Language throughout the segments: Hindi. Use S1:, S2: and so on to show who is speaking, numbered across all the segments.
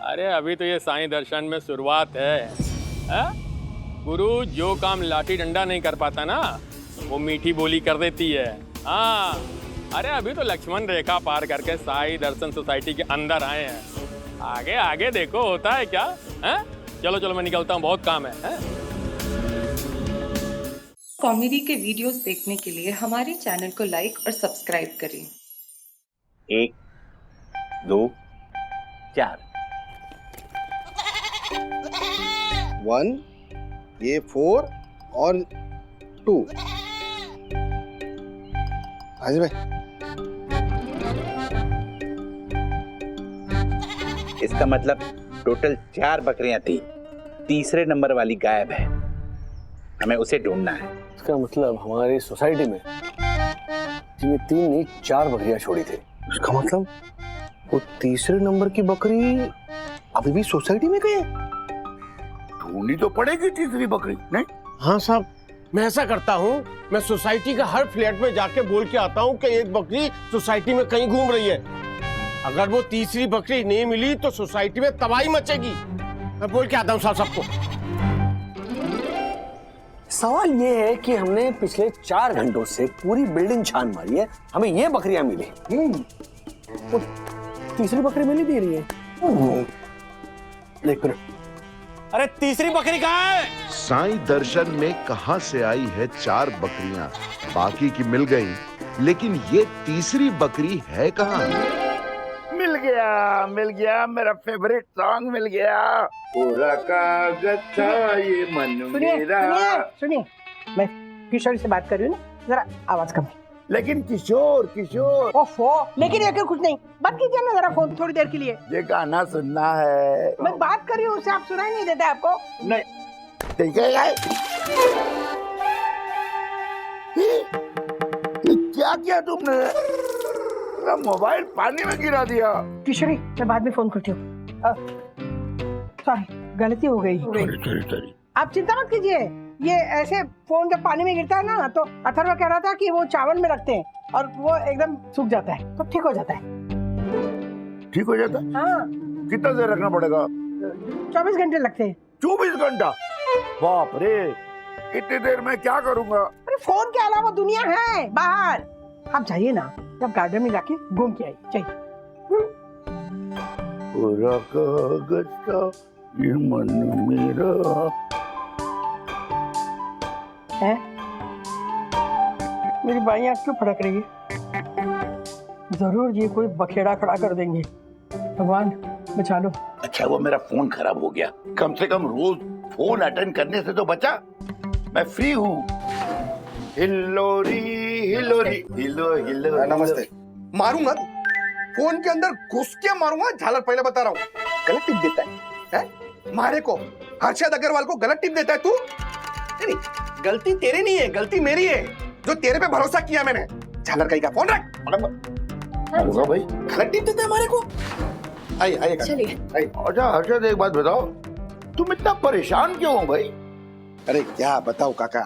S1: अरे अभी तो ये साईं दर्शन में शुरुआत है। गुरु जो काम लाठी डंडा नहीं कर पाता ना, वो मीठी बोली कर देती है। हाँ, अरे अभी तो लक्ष्मण रेखा पार करके साईं दर्शन सोसाइटी के अंदर आए हैं। आगे आगे देखो होता है क्या। है? चलो चलो मैं निकलता हूँ, बहुत काम है?
S2: कॉमेडी के वीडियोस देखने के लिए हमारे चैनल को लाइक और सब्सक्राइब करें।
S3: 1 2 4
S4: 1 ये 4 और 2। हाजिर भाई,
S3: इसका मतलब टोटल 4 बकरियां थी, तीसरे नंबर वाली गायब है, हमें उसे ढूंढना है।
S5: इसका मतलब हमारी सोसाइटी में जिन्हें 3 नहीं 4 बकरियां छोड़ी थी।
S4: इसका मतलब वो तीसरे नंबर की बकरी अभी भी सोसाइटी में गई।
S6: ढूंढनी तो पड़ेगी तीसरी बकरी, नहीं?
S7: हाँ साहब, मैं ऐसा करता हूँ, मैं सोसाइटी का हर फ्लैट में जाके बोल के आता हूँ कि एक बकरी सोसाइटी में कहीं घूम रही है। अगर वो तीसरी बकरी नहीं मिली तो सोसाइटी में तबाही मचेगी। मैं बोल के आता हूँ साहब सबको।
S5: सवाल ये है कि हमने पिछले 4 घंटों से पूरी बिल्डिंग छान मारी है, हमें ये बकरियां मिली। तो तीसरी बकरी मिली दे रही है। देख,
S7: अरे तीसरी बकरी कहाँ है?
S8: साईं दर्शन में कहां से आई है 4 बकरियां? बाकी की मिल गई, लेकिन ये तीसरी बकरी है कहां?
S6: मिल गया मेरा फेवरेट सॉन्ग मिल गया। पूरा कागज था ये मन मेरा।
S9: सुनिए, मैं किशोर से बात कर रही हूँ ना, जरा आवाज कम।
S6: लेकिन किशोर
S9: ओफो, लेकिन ये कुछ नहीं, बात कीजिए ना जरा फोन थोड़ी देर के लिए।
S6: ये गाना सुनना है।
S9: मैं बात कर रही हूँ उससे, आप सुनाई नहीं देता आपको?
S6: नहीं, ठीक है यार। ये क्या किया तुमने? मेरा मोबाइल पानी में गिरा दिया।
S9: किशोरी, मैं बाद में फोन करती हूँ। सॉरी, गलती हो गई।
S6: सॉरी।
S9: आप चिंता मत कीजिए, ये ऐसे फोन जब पानी में गिरता है ना, तो अथर्व कह रहा था कि वो चावल में रखते हैं और वो एकदम सूख जाता है, तो ठीक हो जाता है।
S6: ठीक हो जाता है?
S9: हाँ।
S6: कितना देर रखना पड़ेगा?
S9: 24 घंटे लगते हैं।
S6: 24 घंटा? बाप रे, इतनी देर में क्या करूँगा?
S9: अरे फोन के अलावा दुनिया है बाहर। आप जाइए ना, जब गार्डन में जाके घूम के आइए। चाहिए
S6: पूरा कागज था ये मन मेरा
S9: है। मेरी बाई आंख क्यों फड़क रही है? जरूर ये कोई बखेड़ा खड़ा कर देंगे। भगवान बचा लो।
S6: अच्छा, वो मेरा फोन खराब हो गया, कम से कम रोज फोन अटेंड करने से तो बचा। मैं फ्री हूँ। हिलोरी हिलोरी हिलो हिलो।
S4: नमस्ते। मारूंगा, फोन के अंदर घुस के मारूंगा। झालर पहले बता रहा हूँ, गलत टिप देता है? मारे को, हर्षद अग्रवाल को गलत टिप देता है तू? नहीं, गलती तेरी नहीं है, गलती मेरी है, जो तेरे पे भरोसा किया मैंने। झालर कहीं का फोन रख।
S6: भाई
S4: गलत टिप देता है हमारे को। आइए
S2: चलिए।
S6: अच्छा हर्षद, एक बात बताओ, तुम इतना परेशान क्यों हो भाई?
S4: अरे क्या बताओ काका,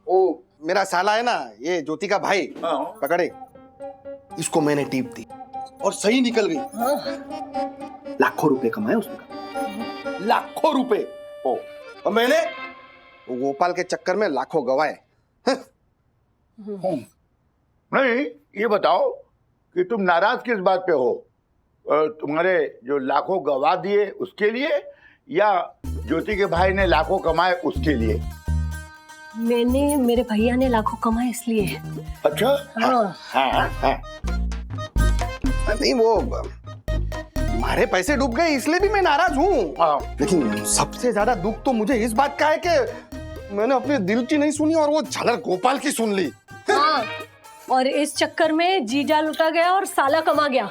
S4: वो मेरा साला है ना, ये ज्योति का भाई, पकड़े, इसको मैंने टिप दी और सही निकल गई। लाखों रुपए कमाए उसने, लाखों रुपए। और मैंने गोपाल के चक्कर में लाखों गवाए।
S6: नहीं, ये बताओ कि तुम नाराज किस बात पे हो? तुम्हारे जो लाखों गवा दिए उसके लिए, या ज्योति के भाई ने लाखों कमाए उसके लिए?
S2: मैंने, मेरे भैया ने लाखों कमाए इसलिए।
S6: अच्छा। हाँ।
S4: नहीं, वो हमारे पैसे डूब गए इसलिए भी मैं नाराज हूँ। लेकिन सबसे ज्यादा दुख तो मुझे इस बात का है कि मैंने अपने दिल की नहीं सुनी और वो झालर गोपाल की सुन ली।
S10: हाँ, और इस चक्कर में जीजा लुटा गया और साला कमा गया।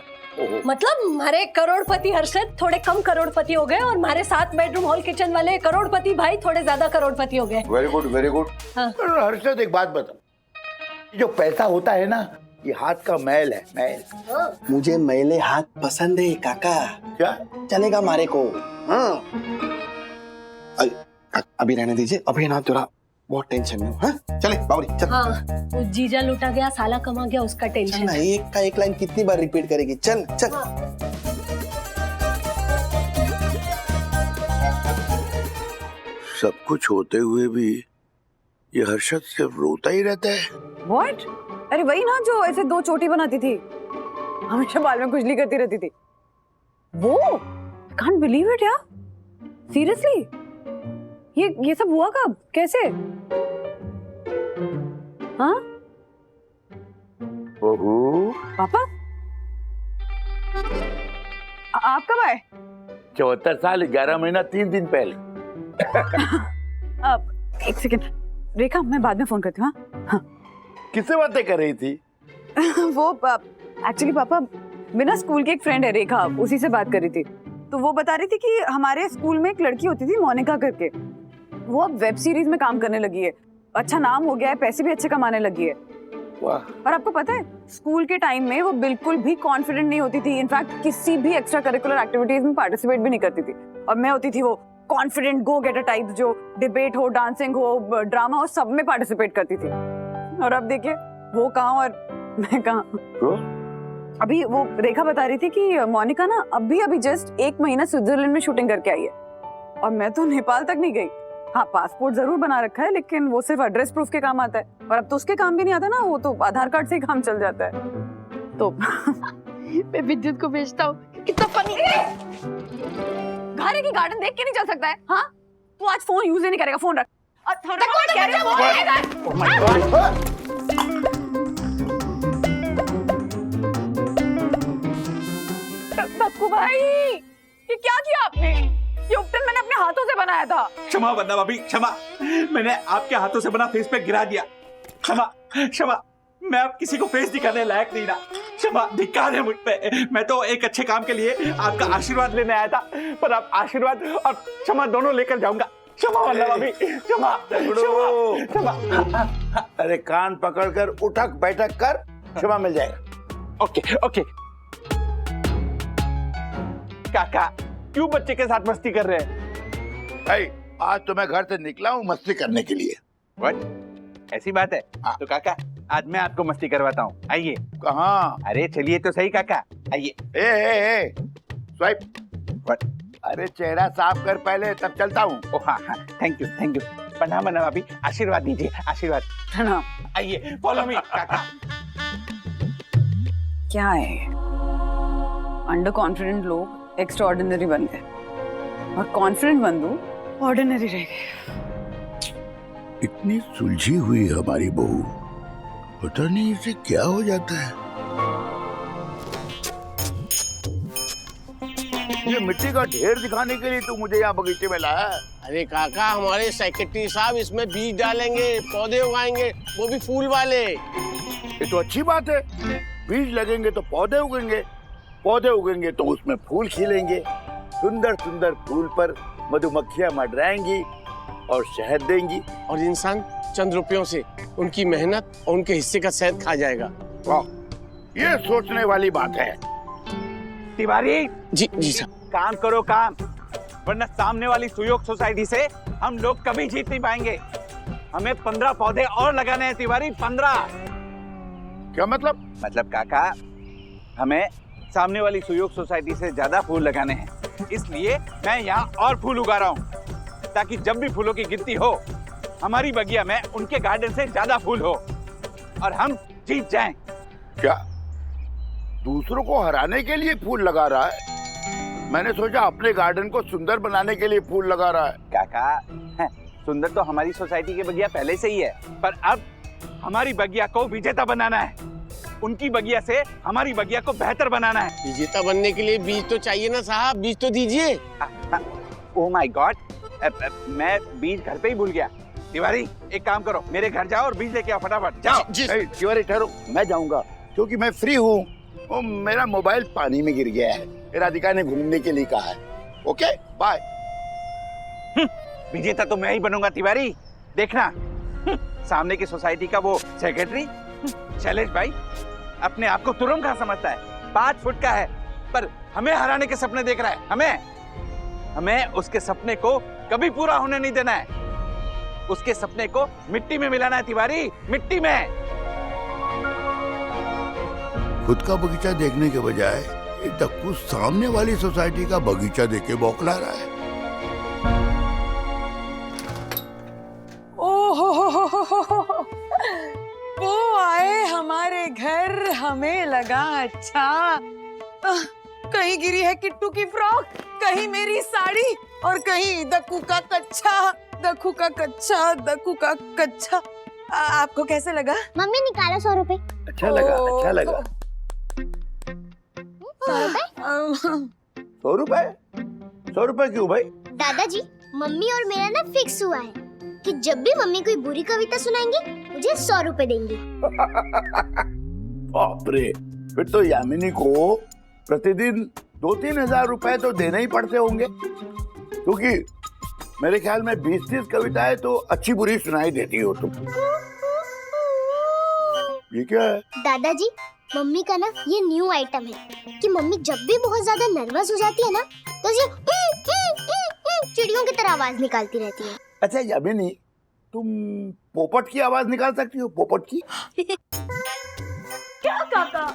S10: मतलब हमारे करोड़पति हर्षद थोड़े कम करोड़पति हो गए और हमारे 7 बेडरूम हॉल किचन वाले करोड़पति भाई थोड़े ज्यादा करोड़पति हो गए।
S6: Very good, very good.
S10: हाँ।
S6: हर्षद, एक बात बता, जो पैसा होता है ना, ये हाथ का मैल है, मैल।
S4: मुझे मैले हाथ पसंद है काका।
S6: क्या
S4: चलेगा मारे को? हाँ। अभी रहने दीजिए, अभी ना तेरा बहुत टेंशन में। हाँ चले बावरी चल।
S10: हाँ, वो जीजा लुटा गया साला कमा गया उसका टेंशन है।
S4: एक का एक लाइन कितनी बार रिपीट करेगी? चल चल।
S10: हाँ।
S6: सब कुछ होते हुए भी ये हर्षद सिर्फ रोता ही रहता है।
S11: What? अरे वही ना जो ऐसे 2 चोटी बनाती थी, हमेशा बाल में खुजली करती रहती थी। वो can't believe it यार, सीरियसली ये सब हुआ कब, कैसे? हाँ
S6: बहू
S11: पापा आप कब आए?
S6: 74 साल 11 महीना 3 दिन पहले।
S11: अब एक सेकंड रेखा, मैं बाद में फोन करती हूँ। हाँ
S6: किससे बातें कर रही थी?
S11: वो एक्चुअली पापा मेरा स्कूल की एक फ्रेंड है रेखा, उसी से बात कर रही थी। तो वो बता रही थी कि हमारे स्कूल में एक लड़की होती थी मोनिका करके, वो अब वेब सीरीज में काम करने लगी है, अच्छा नाम हो गया है, पैसे भी अच्छे कमाने लगी है। और आपको पता है स्कूल के टाइम में वो बिल्कुल भी कॉन्फिडेंट नहीं होती थी, इनफैक्ट किसी भी एक्स्ट्रा करिकुलर एक्टिविटीज में पार्टिसिपेट भी नहीं करती थी। और मैं होती थी वो कॉन्फिडेंट गो गेटर टाइप, जो डिबेट हो, डांसिंग हो, ड्रामा हो, सब में पार्टिसिपेट करती थी। और अब देखिए वो कहाँ और मैं कहाँ। अभी वो रेखा बता रही थी कि मोनिका ना अभी जस्ट 1 महीना स्विट्जरलैंड में शूटिंग करके आई है, और मैं तो नेपाल तक नहीं गई। हाँ पासपोर्ट जरूर बना रखा है, लेकिन वो सिर्फ एड्रेस प्रूफ के काम आता है, और अब तो उसके काम भी नहीं आता ना, वो तो आधार कार्ड से ही काम चल जाता है। तो
S10: मैं विद्युत को भेजता हूँ, कितना फनी।
S11: घारे की गार्डन देख के नहीं चल सकता है? हाँ तू आज फोन यूज ही नहीं करेगा, फोन रख। बक्कू भाई ये क्या किया आपने? ये उपटन मैंने अपने हाथों से बनाया था।
S3: क्षमा वंदना भाभी, क्षमा। मैंने आपके हाथों से बना फेस पे गिरा दिया। क्षमा क्षमा, मैं अब किसी को फेस दिखाने लायक नहीं रहा। क्षमा, धिक्कार है मुझ पे। मैं तो एक अच्छे काम के लिए आपका आशीर्वाद लेने आया था, पर आप आशीर्वाद और क्षमा दोनों लेकर जाऊंगा। क्षमा वंदना भाभी, क्षमा क्षमा।
S6: अरे कान पकड़कर उठक बैठक कर, क्षमा मिल जाएगा।
S3: Okay okay. काका क्यों बच्चे के साथ मस्ती कर रहे हैं?
S6: भाई आज तो मैं घर से निकला हूँ मस्ती करने के लिए।
S3: What? ऐसी बात है? तो काका आज मैं आपको मस्ती करवाता हूँ, आइए।
S6: कहाँ?
S3: अरे चलिए तो सही काका, आइए।
S6: स्वाइप।
S3: What?
S6: अरे चेहरा साफ कर पहले, तब चलता हूँ।
S3: ओ हाँ हाँ, थैंक यू थैंक यू। प्रणाम वंदना भाभी, आशीर्वाद दीजिए, आशीर्वाद।
S11: प्रणाम।
S3: आइए फॉलो मी काका।
S11: क्या है अंडर कॉन्फिडेंट लोग एक्स्ट्रा ऑर्डिनरी बन गए, और कॉन्फिडेंट बंदू ऑर्डिनरी रह गए।
S6: इतनी सुलझी हुई है हमारी बहू, पता नहीं इसे क्या हो जाता है। ये मिट्टी का ढेर दिखाने के लिए तू मुझे यहाँ बगीचे में लाया है?
S7: अरे काका हमारे सेक्रेटरी साहब इसमें बीज डालेंगे, पौधे उगाएंगे, वो भी फूल वाले।
S6: ये तो अच्छी बात है, बीज लगेंगे तो पौधे उगेंगे, पौधे उगेंगे तो उसमें फूल खिलेंगे, सुंदर सुंदर फूल पर मधुमक्खियां मंडराएंगी और शहद देंगी,
S7: और इंसान चंद रुपयों से उनकी मेहनत और उनके हिस्से का शहद खा जाएगा।
S6: वाह, ये सोचने वाली बात है।
S3: तिवारी
S7: जी जी साहब।
S3: काम करो काम, वरना सामने वाली सुयोग सोसाइटी से हम लोग कभी जीत नहीं पाएंगे। हमें 15 पौधे और लगाने हैं तिवारी, 15।
S6: क्या मतलब?
S3: मतलब काका हमें सामने वाली सुयोग सोसाइटी से ज्यादा फूल लगाने हैं, इसलिए मैं यहाँ और फूल उगा रहा हूँ, ताकि जब भी फूलों की गिनती हो हमारी बगिया में उनके गार्डन से ज्यादा फूल हो और हम जीत जाएं।
S6: क्या दूसरों को हराने के लिए फूल लगा रहा है? मैंने सोचा अपने गार्डन को सुंदर बनाने के लिए फूल लगा रहा है।
S3: काका सुंदर तो हमारी सोसाइटी की बगिया पहले से ही है, पर अब हमारी बगिया को विजेता बनाना है। उनकी बगिया से हमारी बगिया को बेहतर बनाना है।
S7: विजेता बनने के लिए बीज तो चाहिए ना साहब, बीज तो दीजिए।
S3: ओह माय गॉड, मैं बीज घर पे ही भूल गया। तिवारी एक काम करो, मेरे घर जाओ और बीज लेके आओ फटाफट, जाओ।
S6: तिवारी ठहरो, मैं जाऊंगा क्योंकि मैं फ्री हूँ। मेरा मोबाइल पानी में गिर गया है, राधिका ने घूमने के लिए कहा है। Okay bye.
S3: विजेता तो मैं ही बनूंगा तिवारी, देखना। सामने की सोसाइटी का वो सेक्रेटरी शैलेश भाई अपने आप को तुरम कहाँ समझता है, 5 फुट का है, पर हमें हराने के सपने देख रहा है। हमें उसके सपने को कभी पूरा होने नहीं देना है। उसके सपने को मिट्टी में मिलाना है तिवारी, मिट्टी में।
S6: खुद का बगीचा देखने के बजाय ये डक्कू सामने वाली सोसाइटी का बगीचा देख के बौखला रहा है।
S11: घर हमें लगा अच्छा। कहीं गिरी है किट्टू की फ्रॉक, कहीं मेरी साड़ी, और कहीं दक्कू का कच्चा, दक्कू का कच्चा, दक्कू का कच्चा। आपको कैसे लगा?
S12: मम्मी निकाला 100 रुपए।
S6: अच्छा लगा, अच्छा लगा।
S12: 100 रुपए?
S6: 100 रुपए क्यों भाई?
S12: दादाजी, मम्मी और मेरा ना फिक्स हुआ है कि जब भी मम्मी कोई बुरी कविता सुनाएंगी मुझे 100 रुपए देंगे।
S6: बाप रे, फिर तो यामिनी को प्रतिदिन 2-3 हजार रुपए तो देने ही पड़ते होंगे, क्योंकि मेरे ख्याल में 20-30 कविताएं तो अच्छी बुरी सुनाई देती हो तुम। ये क्या है?
S12: दादाजी, मम्मी का ना ये न्यू आइटम है कि मम्मी जब भी बहुत ज्यादा नर्वस हो जाती है ना तो ये चिड़ियों की तरह आवाज निकालती रहती है।
S6: अच्छा यामिनी, तुम पोपट की आवाज निकाल सकती हो? पोपट की?
S11: क्या काका,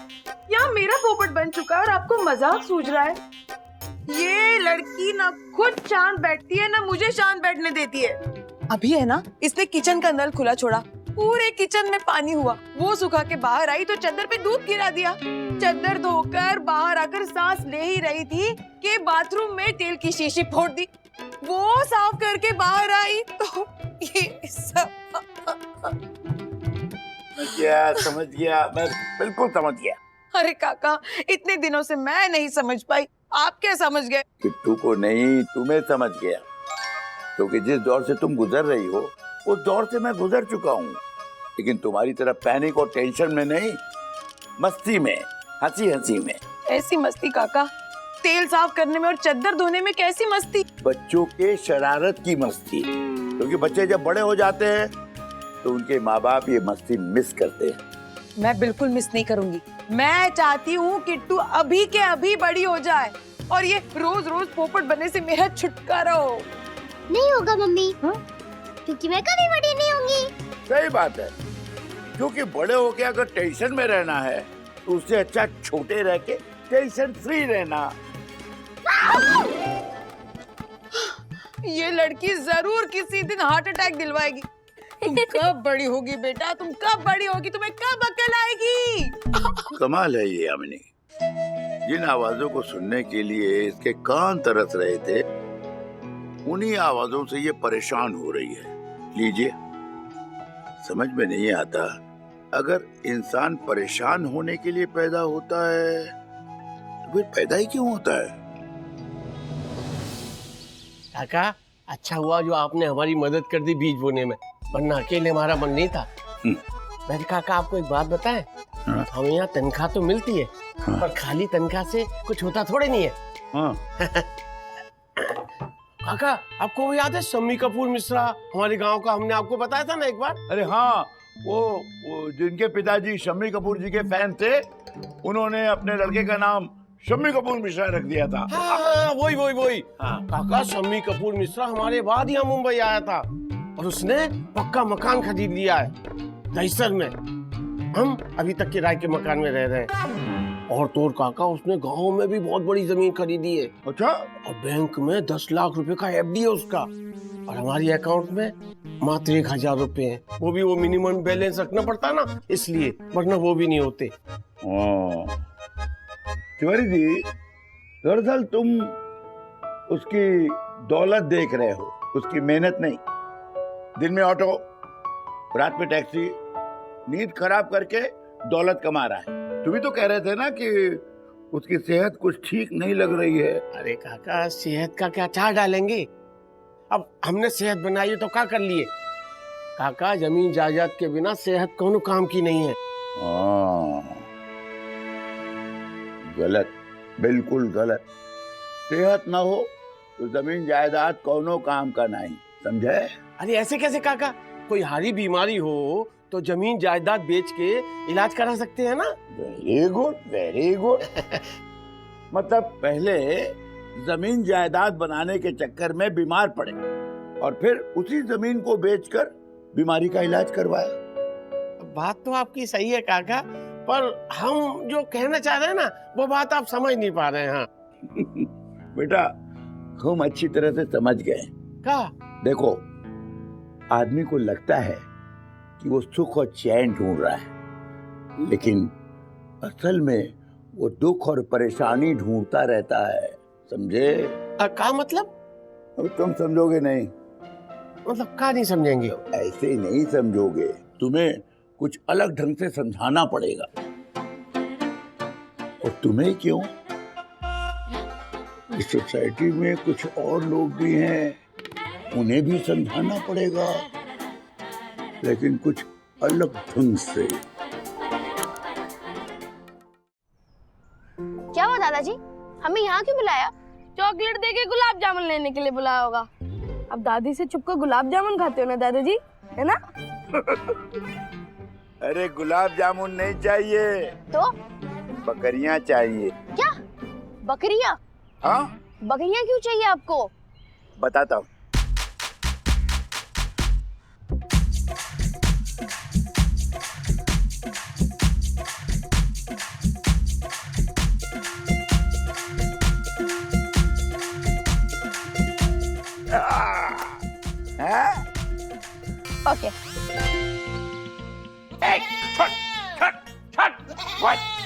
S11: यहाँ मेरा पोपट बन चुका है और आपको मजाक सूझ रहा है? ये लड़की ना खुद शांत बैठती है ना मुझे शांत बैठने देती है। अभी है ना, इसने किचन का नल खुला छोड़ा, पूरे किचन में पानी हुआ, वो सुखा के बाहर आई तो चद्दर पे दूध गिरा दिया। चद्दर धोकर बाहर आकर सांस ले ही रही थी कि बाथरूम में तेल की शीशी फोड़ दी। वो साफ करके बाहर आई तो ये सब।
S6: समझ गया, मैं बिल्कुल समझ गया।
S11: अरे काका, इतने दिनों से मैं नहीं समझ पाई, आप क्या समझ गए?
S6: किट्टू को नहीं, तुम्हें समझ गया, क्योंकि जिस दौर से तुम गुजर रही हो उस दौर से मैं गुजर चुका हूँ, लेकिन तुम्हारी तरह पैनिक और टेंशन में नहीं, मस्ती में, हंसी हंसी में।
S11: ऐसी मस्ती काका? तेल साफ करने में और चद्दर धोने में कैसी मस्ती?
S6: बच्चों के शरारत की मस्ती, क्योंकि बच्चे जब बड़े हो जाते हैं तो उनके माँ बाप ये मस्ती मिस करते हैं।
S11: मैं बिल्कुल मिस नहीं करूंगी। मैं चाहती हूँ किट्टू अभी के अभी बड़ी हो जाए और ये रोज रोज पोपट बनने से मेरा छुटकारा हो।
S12: नहीं होगा मम्मी, क्योंकि मैं कभी बड़ी नहीं होंगी।
S6: सही बात है, क्योंकि बड़े होके अगर टेंशन में रहना है तो उससे अच्छा छोटे रह के टेंशन फ्री रहना।
S11: ये लड़की जरूर किसी दिन हार्ट अटैक दिलवाएगी। तुम कब बड़ी होगी बेटा, तुम कब बड़ी होगी, तुम्हें कब अक्ल आएगी?
S6: कमाल है ये यामिनी, जिन आवाजों को सुनने के लिए इसके कान तरस रहे थे उन्हीं आवाजों से ये परेशान हो रही है। लीजिए, समझ में नहीं आता, अगर इंसान परेशान होने के लिए पैदा होता है तो फिर पैदा ही क्यों होता है?
S7: काका, अच्छा हुआ जो आपने हमारी मदद कर दी बीज बोने में, वरना अकेले हमारा मन नहीं था। वैसे काका, आपको एक बात बताएं, हमें यहाँ तनख्वाह तो मिलती है, पर खाली तनख्वाह से कुछ होता थोड़े नहीं है। काका, आपको वो याद है शम्मी कपूर मिश्रा, हमारे गांव का, हमने आपको बताया था ना एक बार?
S6: अरे हाँ, वो जिनके पिताजी शम्मी कपूर जी के फैन थे, उन्होंने अपने लड़के का नाम शम्मी कपूर मिश्रा रख दिया था।
S7: हाँ, वही। काका, शम्मी कपूर मिश्रा हमारे बाद यहाँ मुंबई आया था और उसने पक्का मकान खरीद लिया है दहिसर में। हम अभी तक किराए के मकान में रह रहे हैं। और तो काका, उसने गांव में भी बहुत बड़ी जमीन खरीदी है।
S6: अच्छा?
S7: और बैंक में 10 लाख रुपए का एफडी है उसका, और हमारी अकाउंट में मात्र 1000 रुपए है। वो भी वो मिनिमम बैलेंस रखना पड़ता ना, इसलिए, वरना वो भी नहीं होते।
S6: तिवारी जी, दरअसल तुम उसकी दौलत देख रहे हो, उसकी मेहनत नहीं। दिन में ऑटो, रात में टैक्सी, नींद खराब करके दौलत कमा रहा है। तुम ही तो कह रहे थे ना कि उसकी सेहत कुछ ठीक नहीं लग रही है।
S7: अरे काका, सेहत का क्या चार डालेंगे, अब हमने सेहत बनाई है तो क्या कर लिए। काका, जमीन जायदाद के बिना सेहत कोनो काम की नहीं है।
S6: गलत, बिल्कुल गलत। सेहत ना हो तो जमीन जायदाद कोनो काम का नहीं, समझे?
S7: अरे ऐसे कैसे काका, कोई हारी बीमारी हो तो जमीन जायदाद बेच के इलाज करा सकते हैं ना।
S6: Very good, very good. मतलब पहले जमीन जायदाद बनाने के चक्कर में बीमार पड़े और फिर उसी जमीन को बेचकर बीमारी का इलाज करवाया।
S7: बात तो आपकी सही है काका, पर हम जो कहना चाह रहे हैं ना, वो बात आप समझ नहीं पा रहे हैं। हाँ
S6: बेटा, हम अच्छी तरह से समझ गए।
S7: क्या?
S6: देखो, आदमी को लगता है कि वो सुख और चैन ढूंढ रहा है, लेकिन असल में वो दुख और परेशानी ढूंढता रहता है, समझे?
S7: का मतलब?
S6: अब तुम समझोगे नहीं।
S7: मतलब का नहीं समझेंगे?
S6: ऐसे नहीं समझोगे, तुम्हें कुछ अलग ढंग से समझाना पड़ेगा। और तुम्हें क्यों? इस सोसाइटी में कुछ और लोग भी हैं, उन्हें भी समझाना पड़ेगा, लेकिन कुछ अलग ढंग से।
S12: क्या हुआ दादाजी, हमें यहाँ क्यों बुलाया?
S13: चॉकलेट देके गुलाब जामुन लेने के लिए बुलाया होगा। अब दादी से छुपकर गुलाब जामुन खाते हो ना दादाजी, है ना?
S6: अरे गुलाब जामुन नहीं चाहिए,
S12: तो
S6: बकरियां चाहिए।
S12: क्या? बकरियां?
S6: हाँ,
S12: बकरियां क्यों चाहिए आपको?
S6: बताता हूँ।
S12: ओके।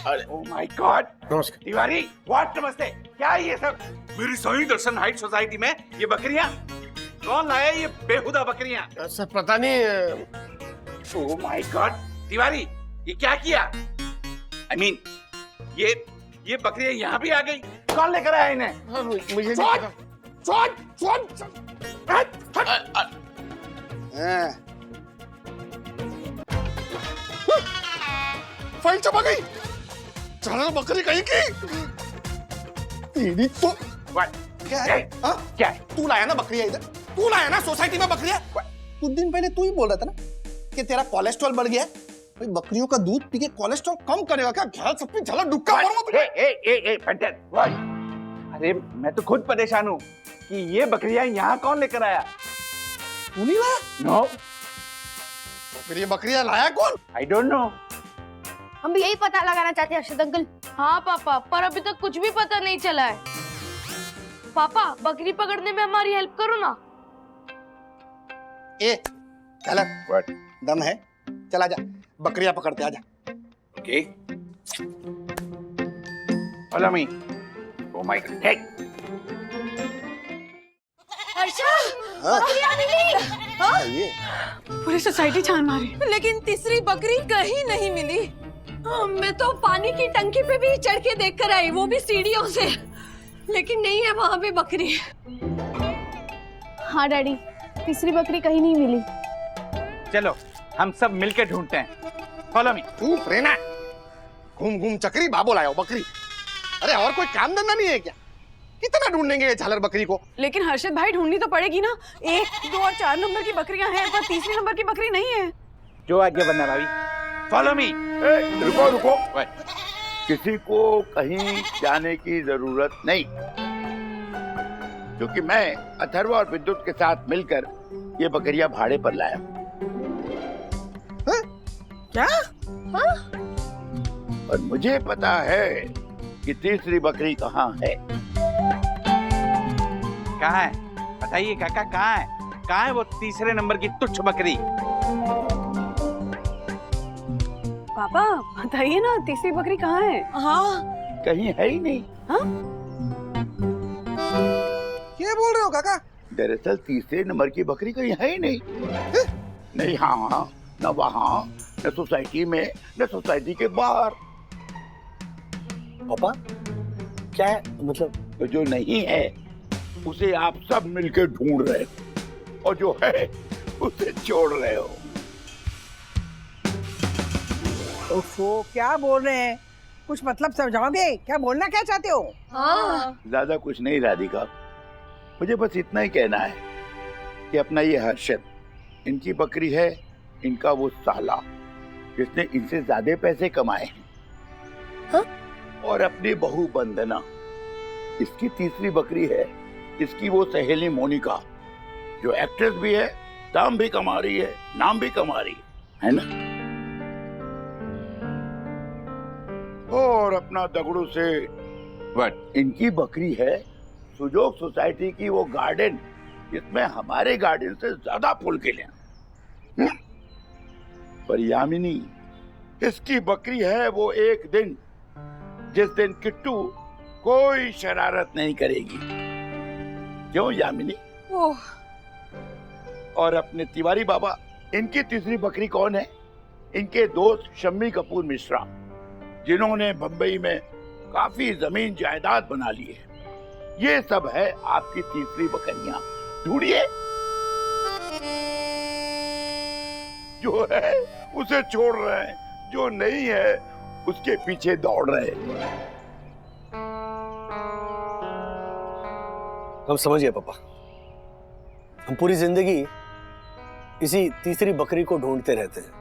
S3: अरे ओह माय गॉड,
S7: नमस्कार
S3: तिवारी, व्हाट नमस्ते, क्या है ये सब? मेरी सोई दर्शन हाइट सोसाइटी में ये बकरियां कौन लाया? ये बेहुदा बकरियां?
S7: सर पता नहीं।
S3: ओह माय गॉड, तिवारी ये क्या किया? I mean, ये बकरियां यहाँ भी आ गई, कौन लेकर आया इन्हें?
S7: मुझे नहीं पता।
S4: फाइल चबा गई। चलो बकरी कहीं की। तेरी तो क्या है? हाँ?
S3: क्या है?
S4: तू लाया ना बकरियां इधर? तू लाया ना सोसाइटी में बकरियां? कुछ दिन पहले तू ही बोल रहा था ना कि तेरा कोलेस्ट्रॉल बढ़ गया है। भाई बकरियों का दूध पी के कोलेस्ट्रॉल कम करेगा क्या? झल सब पे झला डुक्का मारूंगा।
S3: ए पंडित, अरे मैं तो खुद परेशान हूँ कि ये बकरियां यहाँ कौन लेकर आया?
S4: तू नहीं लाया?
S3: नो।
S4: फिर ये बकरियां लाया कौन?
S3: I don't know.
S13: हम भी यही पता लगाना चाहते हैं अर्शद अंकल। हाँ पापा, पर अभी तक कुछ भी पता नहीं चला है। पापा बकरी पकड़ने में हमारी हेल्प करो ना।
S4: ए चल, दम है, चला जा बकरियां पकड़ते, आजा।
S3: Okay, follow me. Oh my God, hey.
S10: बकरियां मिली।
S4: ये
S11: पूरी सोसाइटी छान मारी,
S10: लेकिन तीसरी बकरी कहीं नहीं मिली। मैं तो पानी की टंकी पे भी चढ़ के देख कर आई, वो भी सीढ़ियों से, लेकिन नहीं है वहाँ पे बकरी।
S13: हाँ डैडी, तीसरी बकरी कहीं नहीं मिली।
S3: चलो हम सब मिलकर ढूंढते हैं, फॉलो मी।
S4: तू प्रेरणा घूम घूम चक्री बाबू लाया बकरी। अरे और कोई काम धंधा नहीं है क्या? कितना ढूंढेंगे ये झालर बकरी को?
S11: लेकिन हर्षद भाई ढूंढनी तो पड़ेगी ना। 1, 2 और 4 नंबर की बकरियां हैं, पर तीसरी नंबर की बकरी नहीं है।
S3: जो आगे बनना भाभी, फॉलो मी।
S6: रुको रुको, किसी को कहीं जाने की जरूरत नहीं, क्योंकि मैं अथर्व और विद्युत के साथ मिलकर ये बकरियां भाड़े पर लाया।
S9: क्या?
S10: हाँ?
S6: और मुझे पता है कि तीसरी बकरी कहाँ है।
S3: कहाँ है बताइए काका, कहाँ है? कहाँ है वो तीसरे नंबर की तुच्छ बकरी?
S11: पापा बताइए ना, तीसरी बकरी कहाँ है?
S10: हाँ,
S6: कहीं है ही नहीं।
S11: हाँ?
S4: क्या बोल रहे हो काका?
S6: दरअसल तीसरे नंबर की बकरी कहीं है ही नहीं। नहीं हाँ, न वहाँ, न सोसाइटी में, न सोसाइटी के बाहर।
S5: पापा क्या है मतलब?
S6: तो जो नहीं है उसे आप सब मिलकर ढूंढ रहे हो, और जो है उसे छोड़ रहे हो।
S9: ओफो, क्या बोल रहे हैं? कुछ मतलब समझाओगे? क्या बोलना क्या चाहते हो?
S10: हाँ।
S6: ज्यादा कुछ नहीं राधिका, मुझे बस इतना ही कहना है कि अपना ये हर्षद, इनकी बकरी है, इनका वो साला जिसने इनसे ज्यादा पैसे कमाए हैं।
S10: हाँ?
S6: और अपनी बहू बंदना, इसकी तीसरी बकरी है, इसकी वो सहेली मोनिका जो एक्ट्रेस भी है, दाम भी कमा रही है, नाम भी कमा रही है ना? और अपना दगड़ू से इनकी बकरी है सुजोग सोसाइटी की वो गार्डन जिसमें हमारे गार्डन से ज्यादा फूल खिले। पर यामिनी, इसकी बकरी है वो एक दिन, जिस दिन किट्टू कोई शरारत नहीं करेगी। क्यों यामिनी?
S11: ओह,
S6: और अपने तिवारी बाबा, इनकी तीसरी बकरी कौन है? इनके दोस्त शम्मी कपूर मिश्रा, जिन्होंने बंबई में काफी जमीन जायदाद बना ली है। ये सब है आपकी तीसरी बकरियां। ढूंढिए। जो है उसे छोड़ रहे हैं, जो नहीं है उसके पीछे दौड़ रहे हैं।
S5: हम समझ गए पापा। हम पूरी जिंदगी इसी तीसरी बकरी को ढूंढते रहते हैं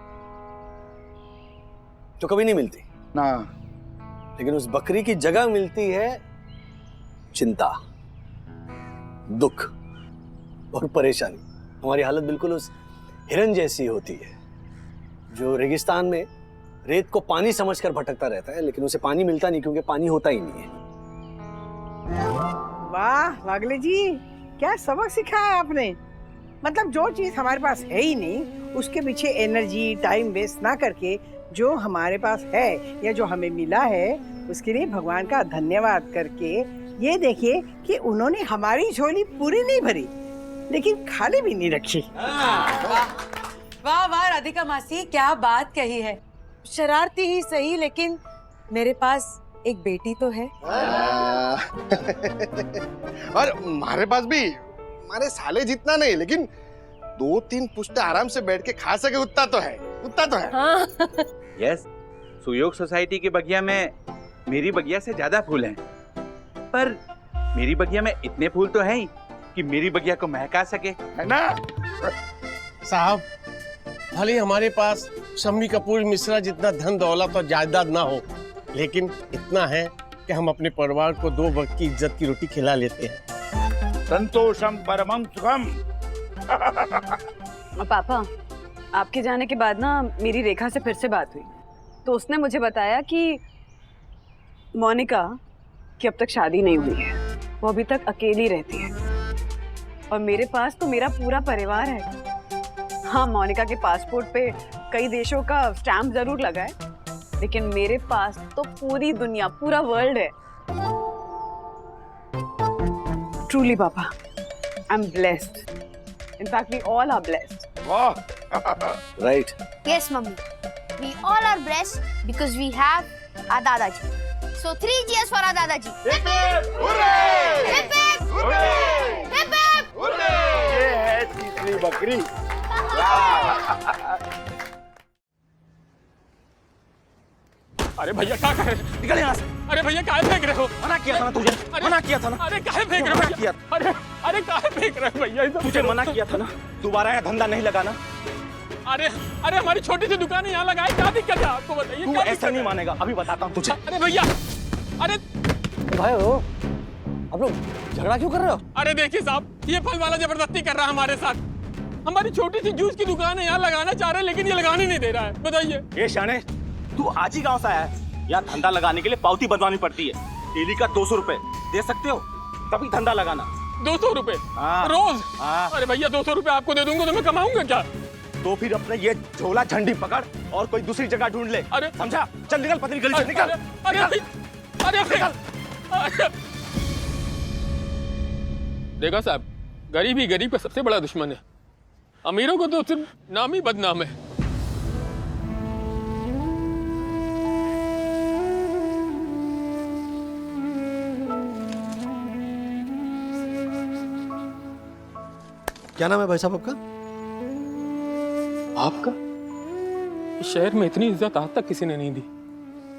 S5: जो कभी नहीं मिलती
S6: ना।
S5: लेकिन उस बकरी की जगह मिलती है चिंता, दुख और परेशानी। हमारी हालत बिल्कुल उस हिरन जैसी होती है जो रेगिस्तान में रेत को पानी समझकर भटकता रहता है, लेकिन उसे पानी मिलता नहीं क्योंकि पानी होता ही नहीं है।
S9: वाह वागले जी, क्या सबक सिखाया आपने। मतलब जो चीज हमारे पास है ही नहीं, उसके पीछे एनर्जी टाइम वेस्ट ना करके जो हमारे पास है या जो हमें मिला है उसके लिए भगवान का धन्यवाद करके ये देखिए कि उन्होंने हमारी झोली पूरी नहीं भरी लेकिन खाली भी नहीं रखी।
S14: वाह वाह राधिका मासी, क्या बात कही है। शरारती ही सही, लेकिन मेरे पास एक बेटी तो है।
S4: और हमारे पास भी हमारे साले जितना नहीं, लेकिन 2-3 पुश्ते आराम से बैठ के खा सके उतना तो है, उतना तो है।
S10: हाँ।
S3: यस, सुयोग सोसाइटी की बगिया में मेरी बगिया से ज्यादा फूल हैं, पर मेरी बगिया में इतने फूल तो हैं ही कि मेरी बगिया को महका सके, है ना?
S7: साहब, भले हमारे पास शम्मी कपूर मिश्रा जितना धन दौलत और जायदाद ना हो, लेकिन इतना है कि हम अपने परिवार को 2 वक्त की इज्जत की रोटी खिला लेते हैं।
S6: संतोषम परमं सुखम।
S11: पापा, आपके जाने के बाद ना मेरी रेखा से फिर से बात हुई, तो उसने मुझे बताया कि मोनिका की अब तक शादी नहीं हुई है, वो अभी तक अकेली रहती है और मेरे पास तो मेरा पूरा परिवार है। हाँ, मोनिका के पासपोर्ट पे कई देशों का स्टैम्प जरूर लगा है, लेकिन मेरे पास तो पूरी दुनिया, पूरा वर्ल्ड है। ट्रूली पापा, I am blessed. In fact, we all are blessed.
S5: Right.
S12: Yes, mummy. We all are blessed because we have our Dadaji. So 3 cheers for our Dadaji.
S6: Hip hip hooray!
S12: Hip hip hooray! Hip hip
S6: hooray! ये है तीसरी बकरी।
S1: अरे भैया क्या कर रहे हो?
S4: निकल यहाँ से।
S1: अरे भैया काहे फेंक रहे हो?
S4: मना किया था ना तुझे, मना किया था ना।
S1: अरे काहे फेंक रहे हो
S4: मना किया
S1: भैया? अरे काहे फेंक रहे हो भैया?
S4: तुझे मना किया था ना, दोबारा यहाँ धंधा नहीं लगाना।
S1: अरे हमारी छोटी सी दुकान है, यहाँ लगाए, क्या दिक्कत है आपको बताइए?
S4: तू ऐसा नहीं मानेगा, अभी बताता हूँ तुझे।
S1: अरे भैया, अरे
S5: भाई हो, आप लोग झगड़ा क्यों कर रहे हो?
S1: अरे देखिए साहब, ये फल वाला जबरदस्ती कर रहा है हमारे साथ। हमारी छोटी सी जूस की दुकान है, यहाँ लगाना चाह रहे हैं, लेकिन ये लगाने नहीं दे रहा है। बताइए।
S4: ये शाने, तू आज ही गाँव से आया है, यहाँ धंधा लगाने के लिए पावती बनवानी पड़ती है। डेली का 200 रुपए दे सकते हो, तभी धंधा लगाना।
S1: 200 रुपए
S4: हाँ।
S1: रोज?
S4: हाँ।
S1: अरे भैया 200 रुपए आपको दे दूंगा तो मैं कमाऊंगा क्या?
S4: तो फिर अपने ये झोला झंडी पकड़ और कोई दूसरी जगह ढूंढ ले।
S1: अरे
S4: समझा? चल निकल पतली गली से, निकल।
S1: अरे देखा साहब, गरीब ही गरीब का सबसे बड़ा दुश्मन है। अमीरों को तो सिर्फ नाम ही बदनाम है।
S5: क्या नाम है भाई साहब आपका?
S1: आपका? इस शहर में इतनी इज्जत आज तक किसी ने नहीं दी।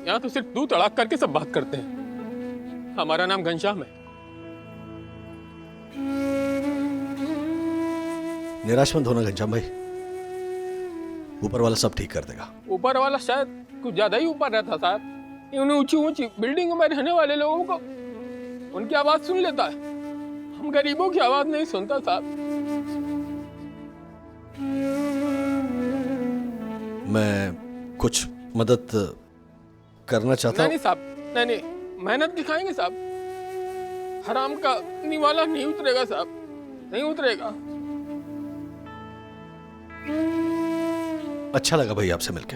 S1: यहाँ तो सिर्फ दूध तड़ाक करके सब बात करते हैं। हमारा नाम घनश्याम है।
S5: निराश मत होना घनश्याम भाई, ऊपर वाला सब ठीक कर देगा।
S1: ऊपर वाला शायद कुछ ज्यादा ही ऊपर रहता साहब। उन्हें ऊंची ऊंची बिल्डिंगों में रहने वाले लोगों को उनकी आवाज सुन लेता है, हम गरीबों की आवाज नहीं सुनता साहब।
S5: मैं कुछ मदद करना चाहता हूँ।
S1: नहीं साहब, नहीं, मेहनत दिखाएंगे साहब। हराम का निवाला नहीं उतरेगा साहब, नहीं उतरेगा।
S5: अच्छा लगा भाई आपसे मिलके।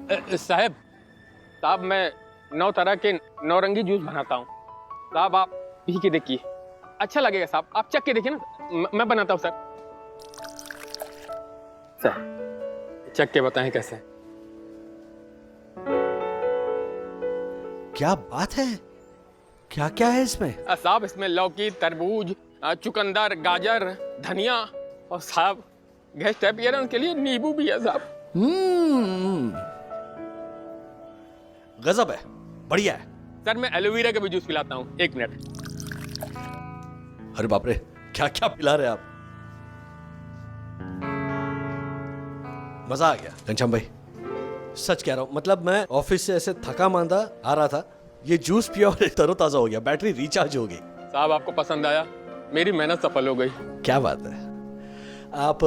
S1: साहब मैं 9 तरह के 9 रंगी जूस बनाता हूँ साहब, आप पी के देखिए, अच्छा लगेगा साहब, आप चख के देखिए ना, मैं बनाता हूँ सर। चख के बताएं कैसे।
S5: क्या बात है, क्या क्या है इसमें?
S1: साहब इसमें लौकी, तरबूज, चुकंदर, गाजर, धनिया और साहब गैस टाइप है ना, उनके लिए नींबू भी है साहब।
S5: गजब है, बढ़िया है।
S1: सर मैं एलोवेरा का भी जूस पिलाता हूँ, 1 मिनट।
S5: अरे बाप रे, क्या क्या पिला रहे आप? मजा आ गया घनश्याम भाई, सच कह रहा हूं। मतलब मैं ऑफिस से ऐसे थका मांदा आ रहा था, ये जूस पिया और तरोताजा हो गया, बैटरी रिचार्ज हो गई।
S1: साहब आपको पसंद आया, मेरी मेहनत सफल हो गई।
S5: क्या बात है। आप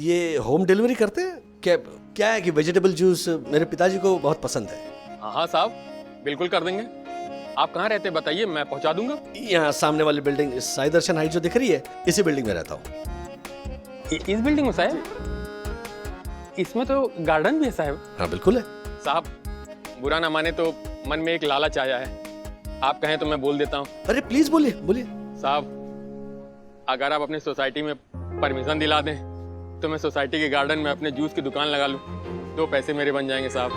S5: ये होम डिलीवरी करते हैं क्या? क्या है कि वेजिटेबल जूस मेरे पिताजी को बहुत पसंद है।
S1: हाँ साहब बिल्कुल कर देंगे। आप कहाँ रहते हैं बताइए, मैं पहुंचा दूंगा।
S5: यहाँ सामने वाली बिल्डिंग साई दर्शन हाइट जो दिख रही है, इसी बिल्डिंग में रहता हूँ।
S1: इस बिल्डिंग में साहब? इसमें तो गार्डन भी है साहब।
S5: हाँ बिल्कुल है
S1: साहब, बुरा ना माने तो मन में एक लालच आया है, आप कहें तो मैं बोल देता हूँ।
S5: अरे प्लीज बोलिए बोलिए।
S1: साहब अगर आप अपनी सोसाइटी में परमिशन दिला दें तो मैं सोसाइटी के गार्डन में अपने जूस की दुकान लगा लूं, 2 पैसे मेरे बन जाएंगे साहब।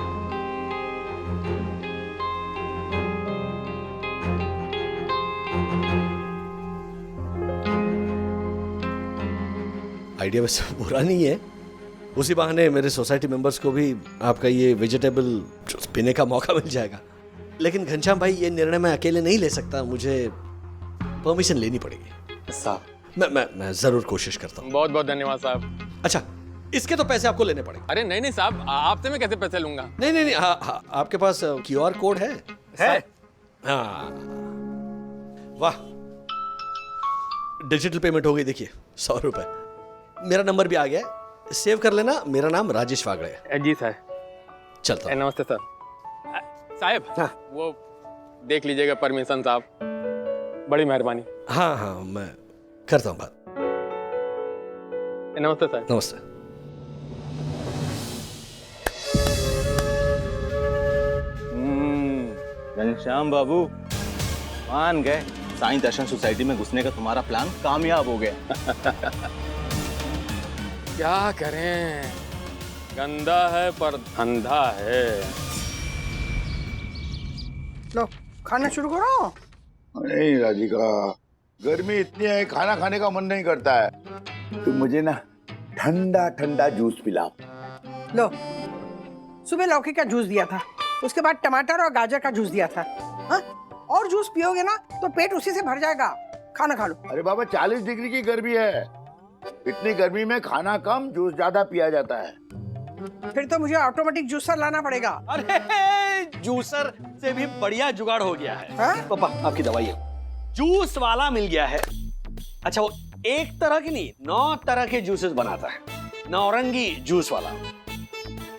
S5: आइडिया वैसे बुरा नहीं है, उसी बहाने मेरे सोसाइटी मेंबर्स को भी आपका ये वेजिटेबल जूस पीने का मौका मिल जाएगा। लेकिन घनश्याम भाई ये निर्णय मैं अकेले नहीं ले सकता, मुझे परमिशन लेनी पड़ेगी।
S1: साहब
S5: मैं जरूर कोशिश करता हूँ।
S1: बहुत बहुत धन्यवाद साहब।
S5: अच्छा, इसके तो पैसे आपको लेने पड़ेंगे।
S1: अरे नहीं नहीं साहब, आपसे मैं कैसे पैसे लूंगा?
S5: नहीं, हाँ, आपके पास QR कोड है? हाँ, वाह, डिजिटल पेमेंट हो गई। देखिए 100 रुपए, मेरा नंबर भी आ गया है, सेव कर लेना। मेरा नाम राजेश वागड़े है।
S1: जी सर।
S5: चलता हूं।
S1: नमस्ते सर। साहब हाँ। वो देख लीजिएगा परमिशन साहब, बड़ी मेहरबानी।
S5: हाँ मैं करता हूँ बात।
S1: नमस्ते सर।
S5: नमस्ते।
S15: घनश्याम बाबू मान गए, साईं दर्शन सोसाइटी में घुसने का तुम्हारा प्लान कामयाब हो गया।
S1: क्या करें, गंदा है पर धंधा है।
S9: लो खाना शुरू करो।
S6: नहीं राधिका, गर्मी इतनी है, खाना खाने का मन नहीं करता है। तो मुझे ना ठंडा ठंडा जूस पिलाओ।
S9: लो, सुबह लौकी का जूस दिया था, उसके बाद टमाटर और गाजर का जूस दिया था। हाँ? और जूस पियोगे ना तो पेट उसी से भर जाएगा, खाना खा लो।
S6: अरे बाबा 40 डिग्री की गर्मी है, इतनी गर्मी में खाना कम जूस ज्यादा पिया जाता है।
S9: फिर तो मुझे ऑटोमेटिक जूसर लाना पड़ेगा।
S5: अरे जूसर से भी बढ़िया जुगाड़ हो गया है। पापा आपकी दवाई है, जूस वाला मिल गया है। अच्छा, वो एक तरह की नहीं 9 तरह के जूसेस बनाता है, नौरंगी जूस वाला।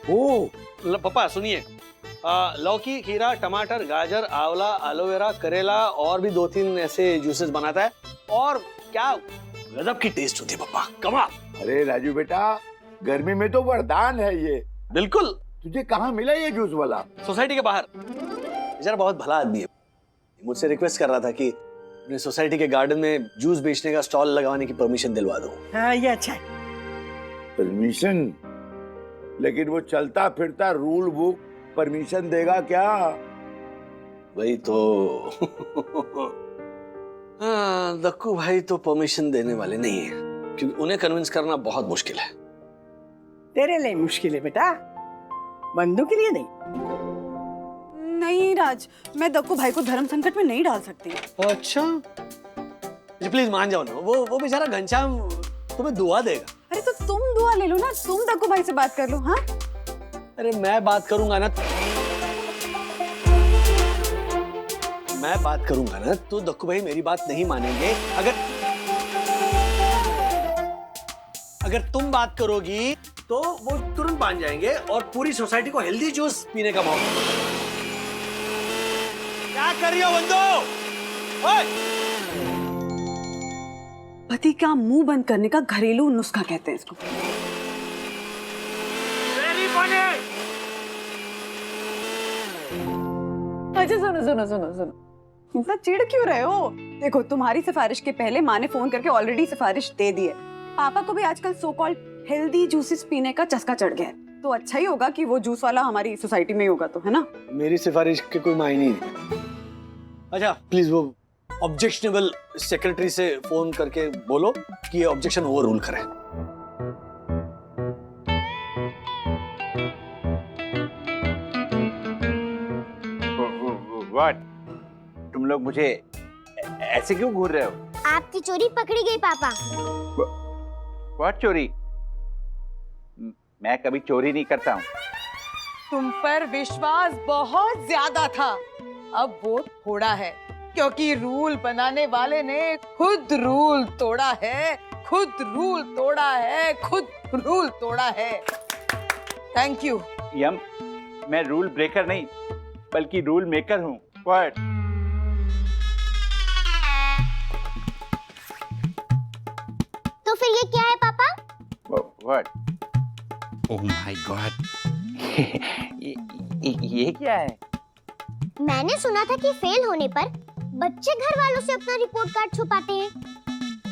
S5: ओ पापा सुनिए, लौकी, खीरा, टमाटर, गाजर, आंवला, एलोवेरा, करेला और भी 2-3 ऐसे जूसेस बनाता है। और क्या गजब की टेस्ट होती है पापा, कमाल।
S6: अरे राजू बेटा, गर्मी में तो वरदान है ये।
S5: बिल्कुल।
S6: तुझे कहाँ मिला ये जूस वाला?
S5: सोसाइटी के बाहर। बेचारा बहुत भला आदमी है, मुझसे रिक्वेस्ट कर रहा था कि अपने सोसाइटी के गार्डन में जूस बेचने का स्टॉल लगाने की परमिशन दिलवा दो।
S9: हाँ ये अच्छा है।
S6: परमिशन? लेकिन वो चलता फिरता रूल बुक परमिशन देगा क्या?
S5: वही तो। हाँ, दक्कू भाई तो परमिशन देने वाले नहीं है, क्योंकि उन्हें कन्विंस करना बहुत मुश्किल है।
S9: तेरे लिए मुश्किल है बेटा, बंदू के लिए नहीं।
S11: नहीं राज, मैं दक्कू भाई को धर्म संकट में नहीं डाल सकती।
S5: अच्छा, प्लीज मान जाओ ना, वो बेचारा घनश्याम तुम्हें दुआ देगा।
S11: अरे तो तुम दुआ ले लो ना, तुम दक्कू भाई से बात कर लो। हाँ
S5: अरे मैं बात करूंगा ना, तो दक्कू भाई मेरी बात नहीं मानेंगे। अगर तुम बात करोगी तो वो तुरंत मान जाएंगे और पूरी सोसाइटी को हेल्दी जूस पीने का मौका। क्या कर रही हो बंदो?
S11: पति का मुंह बंद करने का घरेलू नुस्खा कहते हैं इसको। अच्छा सुनो सुनो सुनो सुनो, इतना चिढ़ क्यों रहे हो? देखो तुम्हारी सिफारिश के पहले माँ ने फोन करके ऑलरेडी सिफारिश दे दी है। पापा को भी आजकल सो कॉल्ड हेल्दी जूसेस पीने का चस्का चढ़ गया है, तो अच्छा ही होगा कि वो जूस वाला हमारी सोसाइटी में ही होगा, तो है ना?
S5: मेरी सिफारिश के कोई मायने नहीं। अच्छा प्लीज वो ऑब्जेक्शनेबल सेक्रेटरी से फोन करके बोलो कि ये ऑब्जेक्शन ओवर रूल करें।
S3: व्हाट? तुम लोग मुझे ऐसे क्यों घूर रहे हो?
S12: आपकी चोरी पकड़ी गई पापा।
S3: व्हाट चोरी? मैं कभी चोरी नहीं करता हूँ।
S14: तुम पर विश्वास बहुत ज्यादा था, अब वो थोड़ा है, क्योंकि रूल बनाने वाले ने खुद रूल तोड़ा है, खुद रूल तोड़ा है, खुद रूल तोड़ा है। Thank you.
S3: यम, मैं रूल ब्रेकर नहीं बल्कि रूल मेकर हूँ। व्हाट?
S12: तो फिर ये क्या है पापा?
S3: व्हाट? ओह माय गॉड, ये क्या है?
S12: मैंने सुना था कि फेल होने पर बच्चे घर वालों से अपना रिपोर्ट कार्ड छुपाते हैं,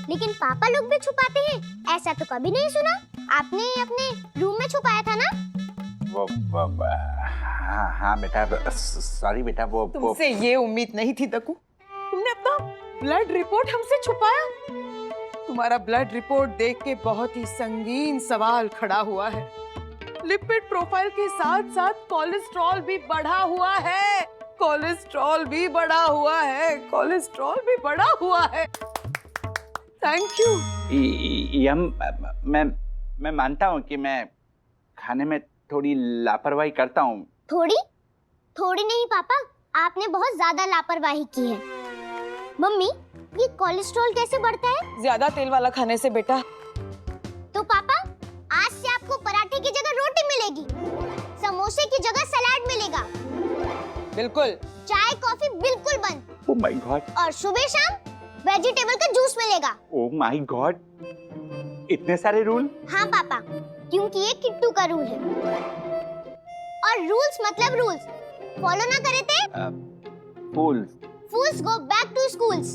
S12: लेकिन पापा लोग भी छुपाते हैं, ऐसा तो कभी नहीं सुना। आपने अपने रूम में छुपाया था ना?
S3: हाँ बेटा, सॉरी बेटा, वो
S14: तुमसे ये उम्मीद नहीं थी दक्कू। तुमने अपना ब्लड रिपोर्ट हमसे छुपाया। तुम्हारा ब्लड रिपोर्ट देख के बहुत ही संगीन सवाल खड़ा हुआ है। लिपिड प्रोफाइल के साथ साथ कोलेस्ट्रॉल भी बढ़ा हुआ है, कोलेस्ट्रॉल भी बढ़ा हुआ है, कोलेस्ट्रॉल भी बढ़ा हुआ है। Thank you.
S3: यम, मैं मानता हूँ कि मैं खाने में थोड़ी लापरवाही करता हूँ।
S12: थोड़ी नहीं पापा, आपने बहुत ज्यादा लापरवाही की है। मम्मी, ये कोलेस्ट्रॉल कैसे बढ़ता है?
S14: ज्यादा तेल वाला खाने से बेटा।
S12: तो पापा, आज से आपको पराठे की जगह रोटी मिलेगी, समोसे की जगह सलाद मिलेगा,
S14: बिल्कुल।
S12: चाय कॉफी बिल्कुल बंद।
S3: Oh my God.
S12: और सुबह शाम वेजिटेबल का जूस मिलेगा।
S3: ओह माय गॉड, इतने सारे रूल?
S12: हाँ पापा, क्योंकि ये किट्टू का रूल है, और रूल्स मतलब रूल्स, फॉलो ना करे थे फूल्स गो बैक टू स्कूल्स।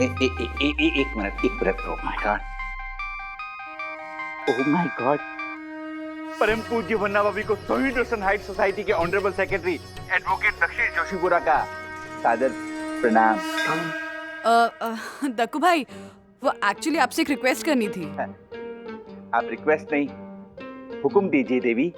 S3: एक minute. Oh my God, oh my God. परम पूज्य वन्ना भाभी को शहीद रोशन हाइट सोसाइटी के ऑनरेबल सेक्रेटरी एडवोकेट बख्शीश जोशीपुरा का सादर प्रणाम।
S11: दक्कू भाई, वो एक्चुअली आपसे एक रिक्वेस्ट करनी थी।
S3: आप रिक्वेस्ट नहीं, हुक्म दीजिए देवी।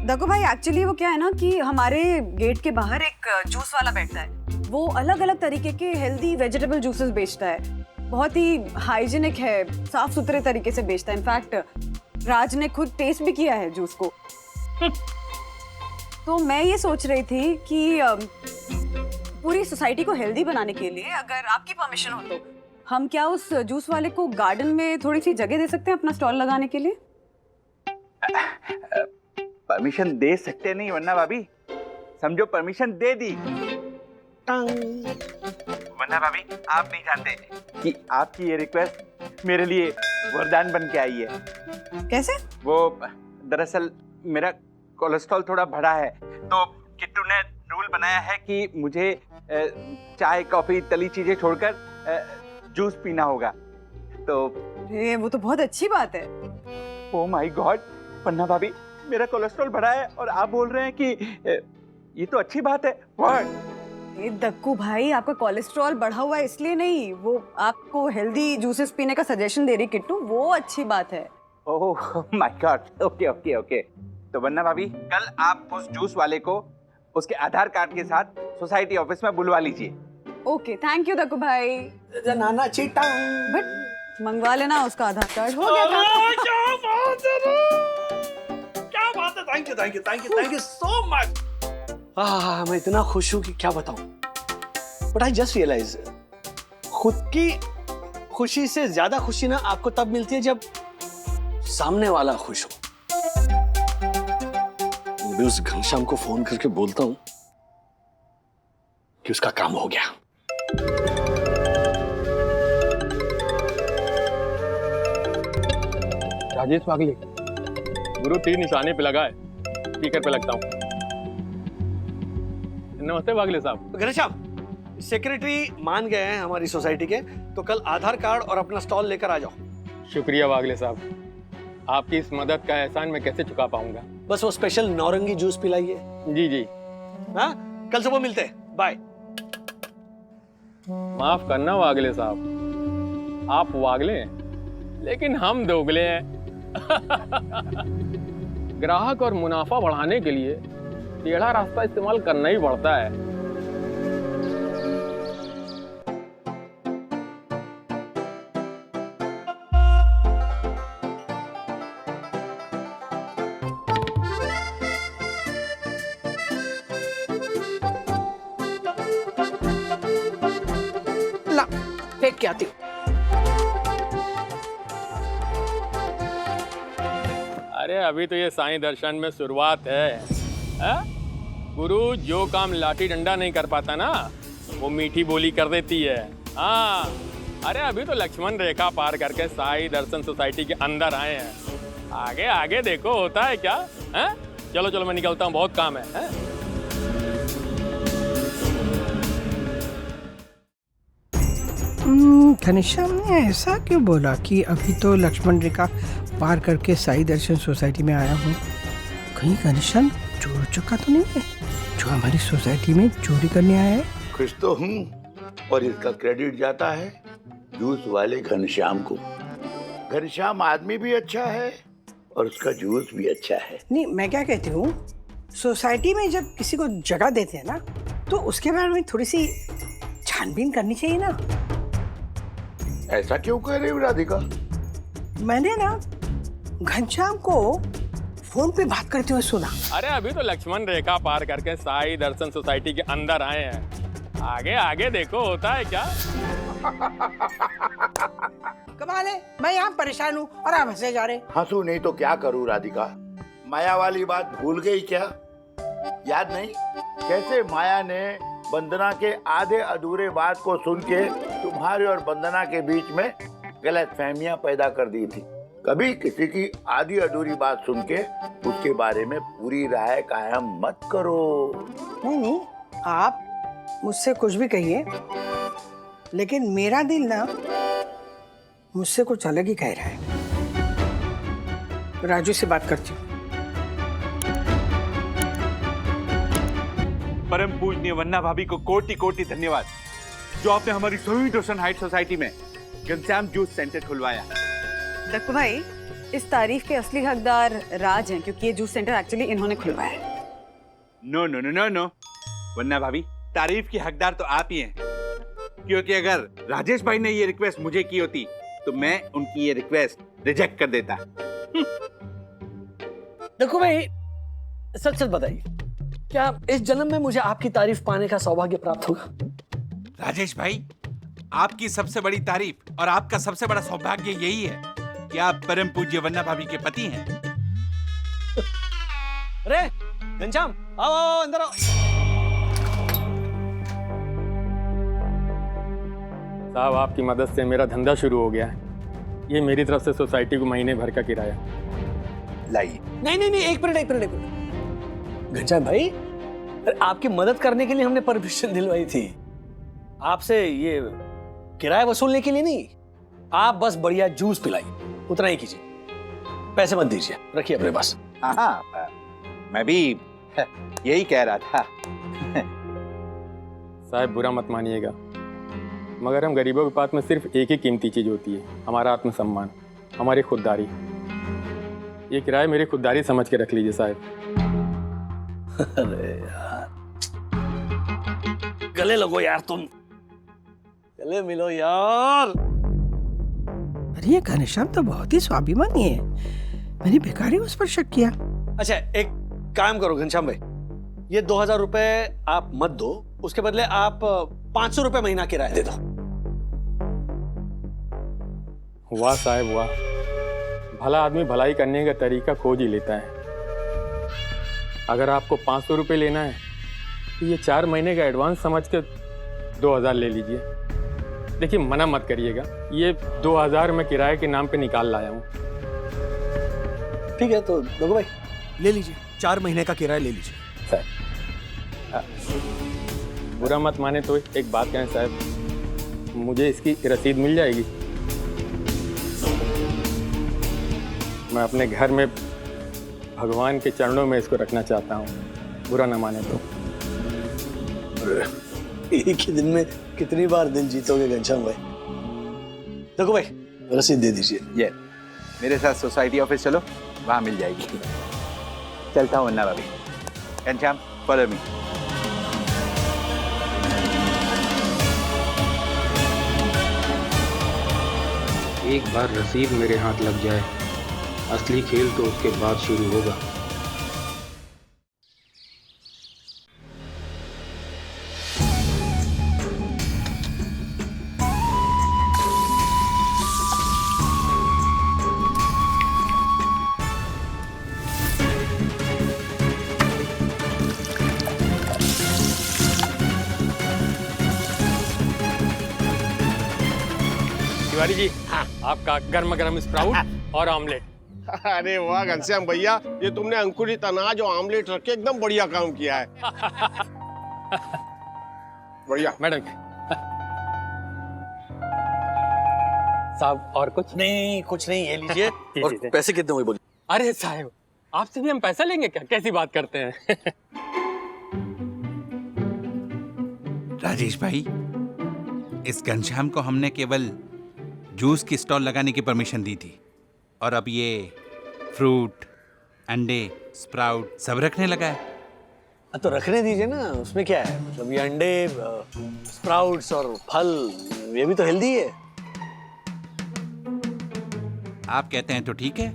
S11: दक्कू भाई, एक्चुअली वो क्या है ना कि हमारे गेट के बाहर एक जूस वाला बैठता है, वो अलग अलग तरीके के हेल्दी वेजिटेबल जूसेस बेचता है, बहुत ही हाइजीनिक है, साफ सुथरे तरीके से बेचता है। इनफैक्ट राज ने खुद टेस्ट भी किया है जूस को। तो मैं ये सोच रही थी कि पूरी सोसाइटी को हेल्दी बनाने के लिए अगर आपकी परमिशन हो तो हम क्या उस जूस वाले को गार्डन में थोड़ी सी जगह दे सकते हैं अपना स्टॉल लगाने के लिए?
S3: परमिशन दे सकते नहीं वरना भाभी, समझो परमिशन दे दी। वरना भाभी, आप नहीं जानते कि आपकी ये रिक्वेस्ट मेरे लिए वरदान बन के आई है।
S11: कैसे?
S3: वो दरअसल मेरा कोलेस्ट्रॉल थोड़ा बढ़ा है, तो किट्टू ने रूल बनाया है कि मुझे चाय कॉफी तली चीजें छोड़कर जूस पीना होगा। तो
S11: वो तो बहुत अच्छी बात है।
S3: ओह माय गॉड, पन्ना भाभी, मेरा कोलेस्ट्रॉल बढ़ा है और आप बोल रहे हैं कि ये तो अच्छी बात है। व्हाट?
S11: दक्कू भाई, आपका कोलेस्ट्रॉल बढ़ा हुआ है इसलिए नहीं, वो आपको हेल्दी जूसेस पीने का सजेशन दे रही किट्टू, वो अच्छी बात है।
S3: Oh my God, okay. तो वन्ना भाभी, कल आप उस जूस वाले को उसके आधार कार्ड के साथ सोसाइटी ऑफिस में बुलवा लीजिए।
S11: ओके, थैंक यू दक्कू भाई।
S5: नाना चीटा
S11: बट मंगवा लेना उसका आधार कार्ड। हो गया
S5: क्या बात है, थैंक यू सो मच। मैं इतना खुश हूँ कि क्या बताऊं। बट आई जस्ट रियलाइज, खुद की खुशी से ज्यादा खुशी ना आपको तब मिलती है जब सामने वाला खुश हो। मैं उस घनश्याम को फोन करके बोलता हूं कि उसका काम हो गया।
S1: राजेश पागले, गुरु तीर निशाने पे लगा है। स्पीकर पे लगता हूँ। नमस्ते वागले साहब।
S5: घनश्याम, सेक्रेटरी मान गए हैं हमारी सोसाइटी के, तो कल आधार कार्ड और अपना स्टॉल लेकर आ जाओ।
S1: शुक्रिया वागले साहब, आपकी इस मदद का एहसान मैं कैसे चुका पाऊंगा।
S5: बस वो स्पेशल नौरंगी जूस पिलाइए।
S1: जी जी।
S5: हाँ, कल सुबह मिलते हैं, बाय।
S1: माफ करना वागले साहब, आप वागले हैं लेकिन हम दोगले हैं। ग्राहक और मुनाफा बढ़ाने के लिए टेढ़ा रास्ता इस्तेमाल करना ही पड़ता है।
S9: ला फेंक के आती हूँ।
S1: अरे अभी तो ये साईं दर्शन में शुरुआत है। गुरु जो काम लाठी डंडा नहीं कर पाता ना, वो मीठी बोली कर देती है। हाँ, अरे अभी तो लक्ष्मण रेखा पार करके साईं दर्शन सोसाइटी के अंदर आए हैं। आगे आगे देखो होता है क्या। चलो चलो मैं निकलता हूँ, बहुत काम है।
S9: घनश्याम ने ऐसा क्यों बोला कि अभी तो लक्ष्मण रेखा पार करके साईं दर्शन सोसाइटी में आया हूँ? कहीं घनश्याम चोर चुका तो नहीं है जो हमारी सोसाइटी में चोरी करने आया है?
S6: खुश तो हूँ, और इसका क्रेडिट जाता है जूस वाले घनश्याम को। घनश्याम आदमी भी अच्छा है और उसका जूस भी अच्छा है।
S9: नहीं, मैं क्या कहती हूँ, सोसाइटी में जब किसी को जगह देते हैं ना, तो उसके बारे में थोड़ी सी छानबीन करनी चाहिए ना।
S6: ऐसा क्यों कह रही हो राधिका?
S9: मैंने ना घनश्याम को फोन पे बात करते हुए सुना।
S1: अरे अभी तो लक्ष्मण रेखा पार करके साईं दर्शन सोसाइटी के अंदर आए हैं। आगे आगे देखो होता है क्या।
S9: कमाल है, मैं यहाँ परेशान हूँ और आप हंसे जा रहे।
S6: हंसू नहीं तो क्या करूँ राधिका? माया वाली बात भूल गई क्या? याद नहीं कैसे माया ने वंदना के आधे अधूरे बात को सुन के तुम्हारे और वंदना के बीच में गलतफहमियां पैदा कर दी थी। कभी किसी की आधी अधूरी बात सुन के उसके बारे में पूरी राय कायम मत करो।
S9: नहीं नहीं, आप मुझसे कुछ भी कहिए, लेकिन मेरा दिल ना मुझसे कुछ अलग ही कह रहा है। राजू से बात करती हूँ।
S3: परम पूजनीय वन्ना भाभी को कोटि कोटि धन्यवाद, जो आपने हमारी साईं दर्शन हाइट सोसाइटी में घनश्याम जूस सेंटर खुलवाया।
S11: दक्कू भाई, इस तारीफ के असली हकदार राज हैं, क्योंकि ये जूस सेंटर एक्चुअली इन्होंने खुलवाया है।
S3: No no no no no, वन्ना भाभी तारीफ की हकदार तो आप ही हैं, क्योंकि अगर राजेश भाई ने ये रिक्वेस्ट मुझे की होती तो मैं उनकी ये रिक्वेस्ट रिजेक्ट कर देता।
S5: देखो भाई, सच सच बताइए, क्या इस जन्म में मुझे आपकी तारीफ पाने का सौभाग्य प्राप्त होगा?
S3: राजेश भाई, आपकी सबसे बड़ी तारीफ और आपका सबसे बड़ा सौभाग्य यही है कि आप परम पूज्य वन्ना भाभी के पति हैं।
S5: अरे घनश्याम, आओ आओ अंदर आओ।
S1: साहब आपकी मदद से मेरा धंधा शुरू हो गया है। ये मेरी तरफ से सोसाइटी को महीने भर का किराया
S3: लाइए।
S5: नहीं नहीं नहीं, एक मिनट। घनश्याम भाई, आपकी मदद करने के लिए हमने परमिशन दिलवाई थी, आपसे ये किराया वसूलने के लिए नहीं। आप बस बढ़िया जूस पिलाइए, उतना ही कीजिए, पैसे मत दीजिए, रखिए अपने पास।
S3: हाँ, मैं भी यही कह रहा था।
S1: साहब बुरा मत मानिएगा, मगर हम गरीबों के पास में सिर्फ एक ही कीमती चीज होती है, हमारा आत्मसम्मान, हमारी खुददारी। ये किराया मेरी खुददारी समझ के रख लीजिए साहब।
S5: अरे यार, गले लगो यार, तुम गले मिलो यार।
S9: अरे ये घनश्याम तो बहुत ही स्वाभिमानी है, मैंने बेकार ही उस पर शक किया।
S5: अच्छा, एक काम करो घनश्याम भाई, ये 2000 रुपए आप मत दो, उसके बदले आप 500 रुपए महीना किराया दे दो।
S1: वाह साहब वाह, भला आदमी भलाई करने का तरीका खोज ही लेता है। अगर आपको 500 रुपये लेना है तो ये 4 महीने का एडवांस समझ के 2000 ले लीजिए। देखिए मना मत करिएगा, ये 2000 मैं किराए के नाम पे निकाल लाया हूँ।
S5: ठीक है, तो दगो भाई ले लीजिए। 4 महीने का किराया ले लीजिए।
S1: सर बुरा मत माने तो एक बात कहें साहब, मुझे इसकी रसीद मिल जाएगी? मैं अपने घर में भगवान के चरणों में इसको रखना चाहता हूँ, बुरा ना माने तो।
S5: एक ही दिन में कितनी बार दिल जीतोगे घनश्याम भाई? देखो भाई, रसीद दे दीजिए।
S3: ये मेरे साथ सोसाइटी ऑफिस चलो, वहां मिल जाएगी। चलता हूँ अन्ना भाभी। Ghanshyam follow me.
S16: एक बार रसीद मेरे हाथ लग जाए, असली खेल तो उसके बाद शुरू होगा।
S1: तिवारी जी, आपका गर्मा गर्म स्प्राउट और ऑमलेट।
S7: अरे वाह घनश्याम भैया, ये तुमने अंकुरित अनाज और ऑमलेट रख के एकदम बढ़िया काम किया है। बढ़िया।
S1: मैडम साहब और कुछ
S5: नहीं? कुछ नहीं, ये लीजिए। और पैसे कितने हुए बोलिए?
S1: अरे साहब, आपसे भी हम पैसा लेंगे क्या? कैसी बात करते हैं?
S17: राजेश भाई, इस घनश्याम को हमने केवल जूस की स्टॉल लगाने की परमिशन दी थी, और अब ये फ्रूट, अंडे, स्प्राउट सब रखने लगा है।
S5: तो रखने दीजिए ना, उसमें क्या है? मतलब ये अंडे, स्प्राउट्स और फल, ये भी तो हेल्दी है।
S17: आप कहते हैं तो ठीक है।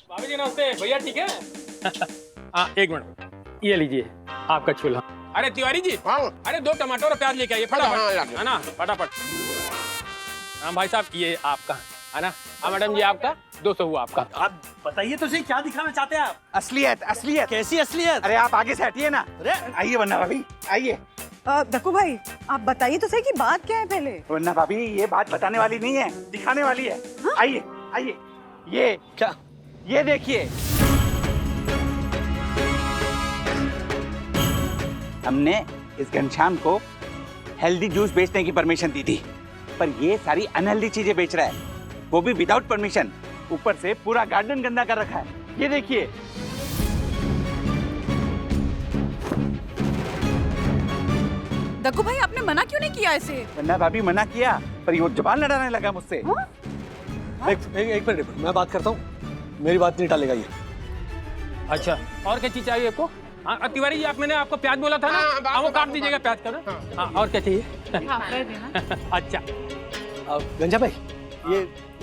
S1: भाभी जी नमस्ते। भैया ठीक है? हाँ एक मिनट, ये लीजिए आपका चूल्हा। अरे तिवारी जी, अरे 2 टमाटर और प्याज लेके आइए फटाफट, है ना? फटाफट। हाँ भाई साहब, ये आपका है ना? हाँ मैडम जी, आपका 200 हुआ आपका।
S5: आप बताइए तो सही, क्या दिखाना चाहते हैं आप?
S3: असलियत, असलियत।
S5: कैसी असलियत?
S3: अरे आप आगे से हटिए ना। अरे आइए वन्ना भाभी, आइए।
S9: दक्कू भाई, आप बताइए तो सही कि बात क्या है पहले।
S3: वन्ना भाभी, ये बात बताने वाली नहीं है, दिखाने वाली है। आइए आइए। ये
S5: क्या?
S3: ये देखिए, हमने इस घनश्याम को हेल्दी जूस बेचने की परमिशन दी थी, पर ये सारी अनहेल्दी चीजें बेच रहा है, वो भी विदाउट परमिशन। ऊपर से पूरा गार्डन गंदा कर रखा है। ये देखिए।
S11: दक्कू भाई, आपने मना क्यों नहीं किया इसे?
S3: वन्ना भाभी मना किया, पर ये जुबान लड़ाने लगा मुझसे।
S5: एक मिनट, मैं बात करता हूँ, मेरी बात नहीं टालेगा ये।
S1: अच्छा, और क्या चीज चाहिए आपको? हाँ तिवारी जी, मैंने आपको प्याज बोला था ना? हाँ वो काट दीजिएगा प्याज का ना। हाँ और क्या चाहिए? अच्छा
S5: घनश्याम भाई,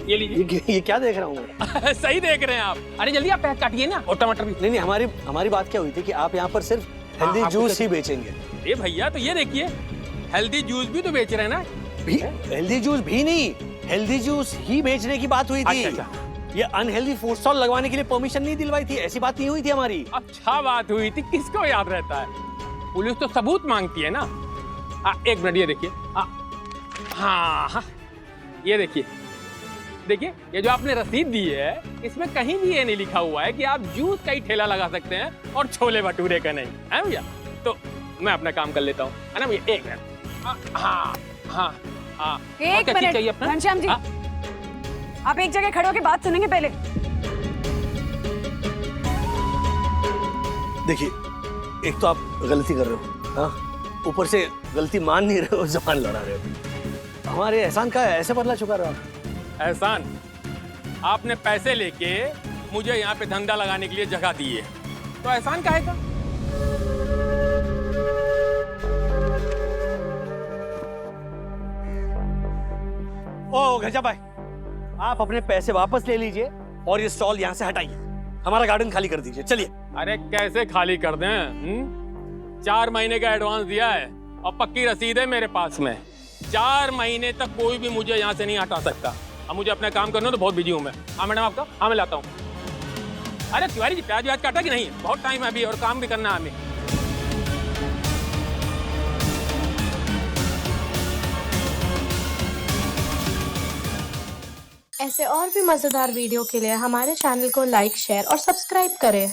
S1: ये लीजिए।
S5: ये क्या देख रहा हूँ?
S1: सही देख रहे हैं आप। अरे जल्दी आप प्याज काटिए ना, और टमाटर भी।
S5: नहीं, हमारी बात क्या हुई थी कि आप यहाँ पर सिर्फ हेल्दी जूस ही बेचेंगे।
S1: ए भैया, तो ये देखिए, हेल्दी जूस भी तो बेच रहे हैं ना?
S5: हेल्दी जूस भी नहीं, हेल्दी जूस ही बेचने की बात हुई थी।
S1: अच्छा।
S5: ये अनहेल्दी फूड स्टॉल लगवाने के लिए परमिशन नहीं दिलवाई थी, ऐसी बात नहीं हुई थी हमारी।
S1: अच्छा बात हुई थी, किसको याद रहता है? पुलिस तो सबूत मांगती है ना। एक मिनट, ये देखिए। हाँ, ये देखिए, ये जो आपने रसीद दी है, इसमें कहीं भी ये नहीं लिखा हुआ है कि आप जूस का ही ठेला लगा सकते हैं और छोले भटूरे का नहीं, है भैया? तो मैं अपना काम कर लेता हूँ, है ना भैया? 1 मिनट। हाँ।
S11: एक मिनट घनश्याम जी, आप एक जगह खड़े होकर बात सुनेंगे पहले।
S5: देखिए, एक तो आप गलती कर रहे हो, हाँ, ऊपर से गलती मान नहीं रहे हो, जबान लड़ा रहे हो। हमारे एहसान का ऐसे बदला चुका रहा।
S1: एहसान? आपने पैसे लेके मुझे यहाँ पे धंधा लगाने के लिए जगह दी है, तो एहसान काहे का?
S5: ओ घनश्याम भाई, आप अपने पैसे वापस ले लीजिए और ये स्टॉल यहाँ से हटाइए, हमारा गार्डन खाली कर दीजिए। चलिए।
S1: अरे कैसे खाली कर दें? 4 महीने का एडवांस दिया है और पक्की रसीद है मेरे पास में। 4 महीने तक कोई भी मुझे यहाँ से नहीं हटा सकता। अब मुझे अपना काम करना, तो बहुत बिजी हूँ मैं। हाँ मैडम, आपका? हाँ मैं लाता हूँ। अरे तिवारी जी प्याज व्याज काटा कि नहीं? बहुत टाइम है अभी और काम भी करना है हमें।
S13: ऐसे और भी मजेदार वीडियो के लिए हमारे चैनल को लाइक, शेयर और सब्सक्राइब करें।